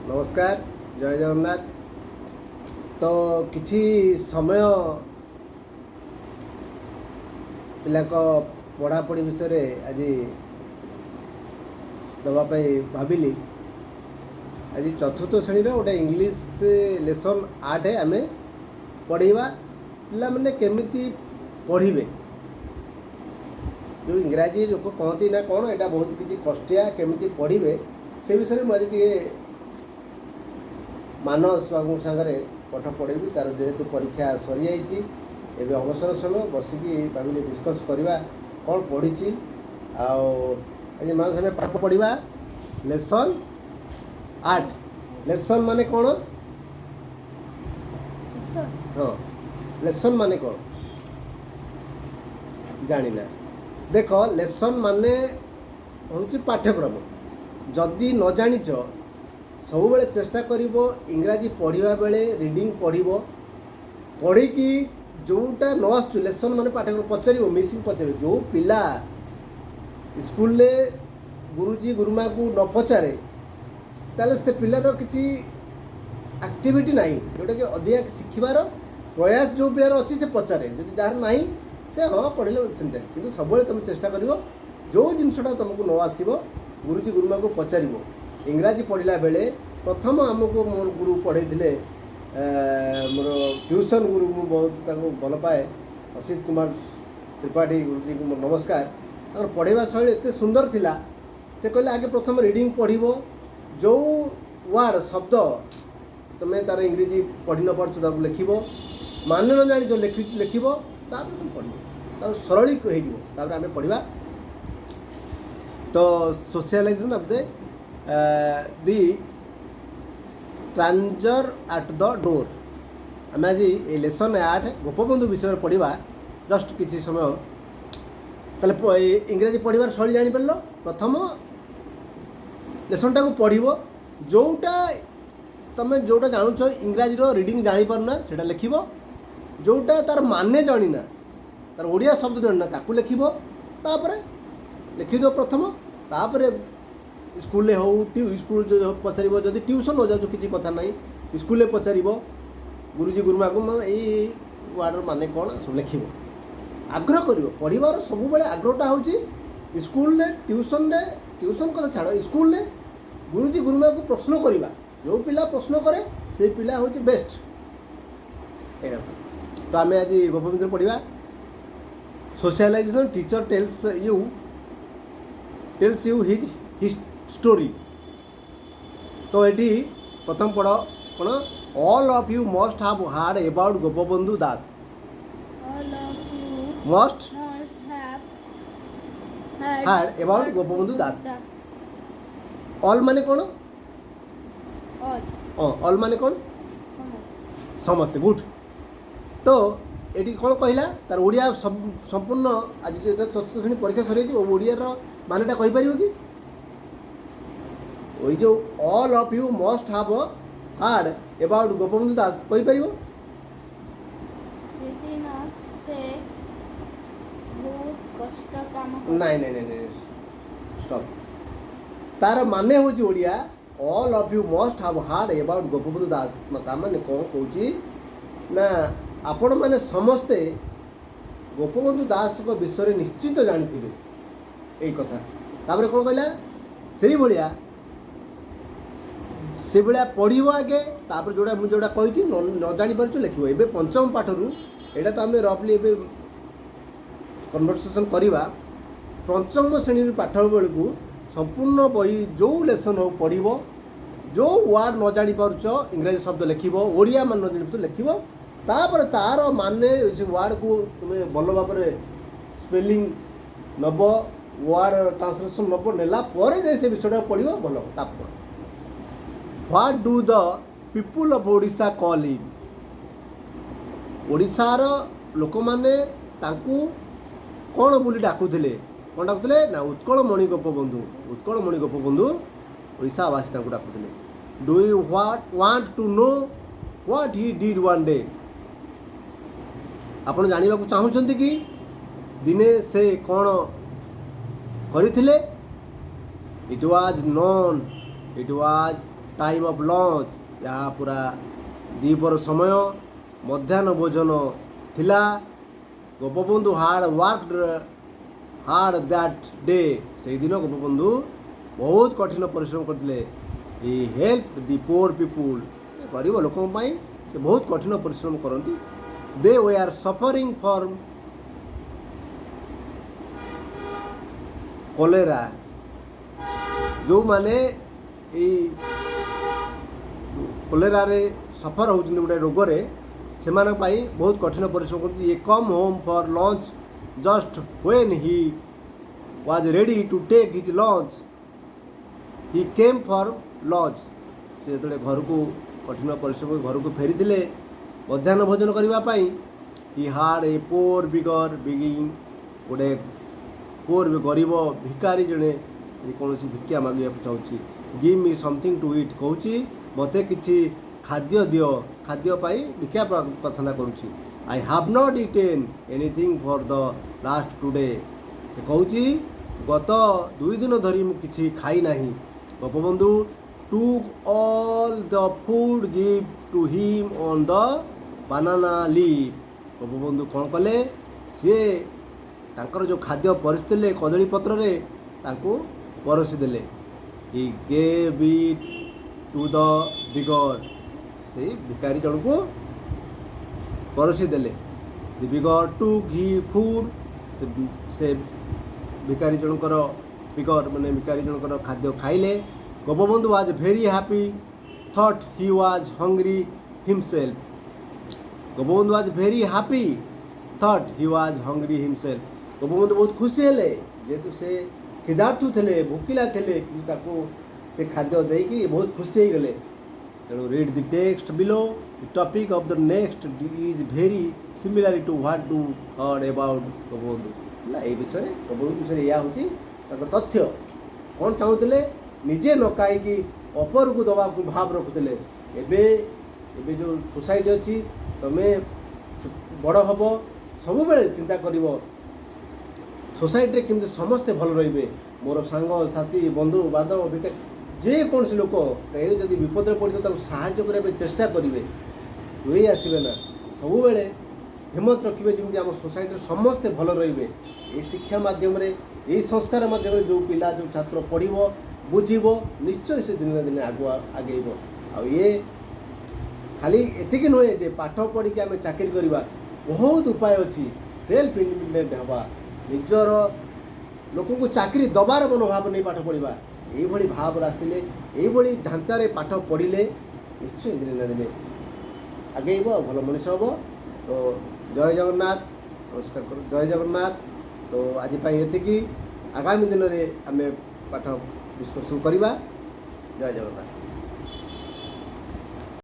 नमस्कार जय जगन्नाथ। तो किछि समय पिला पढ़ापढ़ी विषय आज दवाई भाविली। आज चतुर्थ श्रेणी गोटे इंग्लीश लेसन 8 आम पढ़ा पिला मैंने केमिति पढ़े जो इंग्राजी लोक कहती ना कौन यहाँ बहुत किसी कष्टिया केमिति पढ़े से विषय में आज मानस बाबू सागर पाठ पढ़ेबी तार जेहेतु परीक्षा सरी जाइए एवं अवसर समय बसिकी भाविले डिस्कस करवा कौन पढ़ी आज मानस आम पाठ पढ़ा लेसन 8। लेसन माने कौन? हाँ लेसन माने कौन जानी ना। देख लेसन माने हूँ पाठ्यक्रम। जदि न जानिच सब बेले चेष्टा करिवो इंग्राजी पढ़िबा बेले रीडिंग पढ़िबो पढ़ी कि जोटा न आसु लेसन माने पाठ्यक्रम पचारिबो मिसिंग पचारिबो। जो पिला स्कूल ले गुरुजी गुरुमा को न पचारे ताले से पिलार किसी एक्टिविटी नहीं जोटा कि अधिक शिखबार प्रयास जो पिलार अच्छी से पचारे जदि जार नहीं से हाँ पढ़े सेमती कि सब तुम चेष्टा कर जो जिनसा तुमको न आसो गुरुजी गुरुमा को पचार। इंग्राजी पढ़ला बेले प्रथम आमको मोर गुरु पढ़े मोर ट्यूशन गुरु मु बहुत भल पाए असित कुमार त्रिपाठी गुरुजी को मोर नमस्कार। पढ़ेवा शैली एत सुंदर थिला से कहले आगे प्रथम रीडिंग पढ़िबो जो वार्ड शब्द तुम्हें तार इंग्रेजी पढ़ी न पार्छ ताको लिखिबो मान न जानी जो लिखिबो तापर तुम पढ़िबो सरलीक हो आम पढ़ा। तो socialization of the stranger at the door आम आज ये लेसन 8 गोपबंधु विषय पढ़ा जस्ट किसी समय ताले इंग्रेजी पढ़वार शैली जापर। प्रथम लेसन टाक पढ़ जोटा तुम जोटा जानूच इंग्राजी रीडिंग जापारना से लिख जोटा तार माने जाना तार ओडिया शब्द जाना ताकू लिख लिखिद प्रथम तापर स्कूल हो स्कूल जो पचार जब ट्यूशन हो जाऊँ किसी कथा ना स्कूल पचार गुरुजी गुरुमा को यही वार्डर माने कौन सब लिख आग्रह कर पढ़ार सब बेले आग्रहटा हूँ स्कूल ट्यूशन कथा छाड़ स्कूल गुरुजी गुरुमा को प्रश्न करवा जो पिला प्रश्न करे से पिला हूँ बेस्ट। तो आम आज गोपबंधु पढ़ा socialization teacher tells you his story. तो ये प्रथम पढ़ कौन all of you must have heard about Gopabandhu Das. Must heard about Gopabandhu Das. All माने कौन? ऑल माने कौन? समस्ते। गुड। तो ये कौन कहला तार ओडिया संपूर्ण आज जो चतुर्थ श्रेणी परीक्षा सर ओडिया मानेटा कहीपर कि वही जो all of you must have heard about Gopabandhu Das कहीपर? नहीं नहीं नहीं स्टॉप। तार माने हूँ Odia all of you must have heard about Gopabandhu Das माने कौन कहूँ ना आपण मैंने समस्ते गोपबंधु दास को विषय निश्चित जानी यही कथा। तापर कौन कहला से भाया से भाया पढ़ो आगे तापर जोड़ा मुझे जोड़ा कही न जापर लिख ए पंचम पाठरू यहाँ तो आम रफली ए कन्वर्सेसन करवा पंचम श्रेणी पाठ बेलू संपूर्ण बही जो लेसन हो पढ़ जो वार्ड न जापार इंग्राजी शब्द लिख ओडिया मान न जानी लिख तापर तार माने से वार्ड को तुम्हें भल भाव स्पेलिंग नब वार्ड ट्रांसलेशन नब नेला जाए से विषयटा पढ़ो भल। तापर what do the people of Odisha call him. ओडिशार लोक मैंने कौन बोली डाकुले कौन डाकुले ना उत्कलमणि गोपबंधु। उत्कलमणि गोपबंधु ओडिशावासी डाकुले। Do you want to know what he did one day. आपण जानिबा को चाहूछंती कि दिने से कौन करथिले? It was known, it was time of lunch यहाँ पूरा दीपर समय मध्याह्न भोजन थिला गोपबंधु हार्ड दैट डे से दिन गोपबंधु बहुत कठिन परिश्रम करते ही हेल्प दी पोर पीपुल गरीब लोकों से बहुत कठिन परिश्रम करती दे वे आर सफरिंग फ्रॉम कोलेरा जो माने कोलेरा रे सफर होती गोटे रोगरे से बहुत कठिन परिश्रम करती ये come home for lunch just when he was ready to take his lunch he came for lunch से जो घर को कठिन परिश्रम घर को फेरी मध्याह्न भोजन करने ही हार्ड ए पोर बिगर बिगिंग गोटे पोर गरीब भिकारी जड़े कौन भिक्षा मांगे चाहूँगी give me something to eat कहूँ मत कि खाद्य दियो खाद्यपाई भिक्षा प्रार्थना करुँची I have not eaten anything for the last today से कहूँ गत 2 दिन धरी मुझे खाई ना Gopabandhu took all the food give to him on the banana leaf Gopabandhu कौन कले सी तांकर जो खाद्य परिस्थिति कदली पत्र रे तांको परोसी देले he gave it to the beggar से भिकारी जन को परोसी देले द बिगर टू घी फूड से भिकारी जनकर बिगर माने भिकारी जनकर खाद्य खाइले Gopabandhu was very happy thought he was hungry himself Gopabandhu was very happy thought he was hungry himself Gopabandhu बहुत खुशी हेले जेहेतु से खिदार्थु थे भोकिला थे से खाद्य देकी बहुत खुशी हो गले तेणु read the text below the topic of the next is very similar to what do heard about Gopabandhu ये विषय गोपबंधु विषय या हूँ तथ्य कौन चाहूले निजे न कहीं अपर को दवा भाव रखुले एबे जो सोसाइटी अच्छी तुम्हें बड़ हम सब बेले चिंता कर सोसाइटी केमती समस्ते भल रे मोर सांग साथी बंधु बांधव जेकोसी लोक जब विपद पड़े तो साहाय्य करने चेष्टा करेंगे वही आसवे ना सब बेले हिम्मत रखिए जमी आम सोसाइटी समस्ते भल रे ये शिक्षा मध्यम यही संस्कार मध्यम जो पिला जो छात्र पढ़ो बुझब निश्चय से दिन दिन आगेब ये खाली एतिक नुहे जे पाठ पढ़ी आम चाकरी करवा बहुत उपाय अच्छी सेल्फ इंडिपेंडेंट हवा निजर लोक को चाकरी दबार मनोभाव नहीं पाठ पढ़ा ये भाव आसिले ये ढांचारे पाठ पढ़ले निश्चय दिन दिन आगेब भल मनीष हम तो जय जगन्नाथ नमस्कार जय जगन्नाथ तो आज ये आगामी दिन में आम पाठ डिस्कसन करवा जय जगन्नाथ।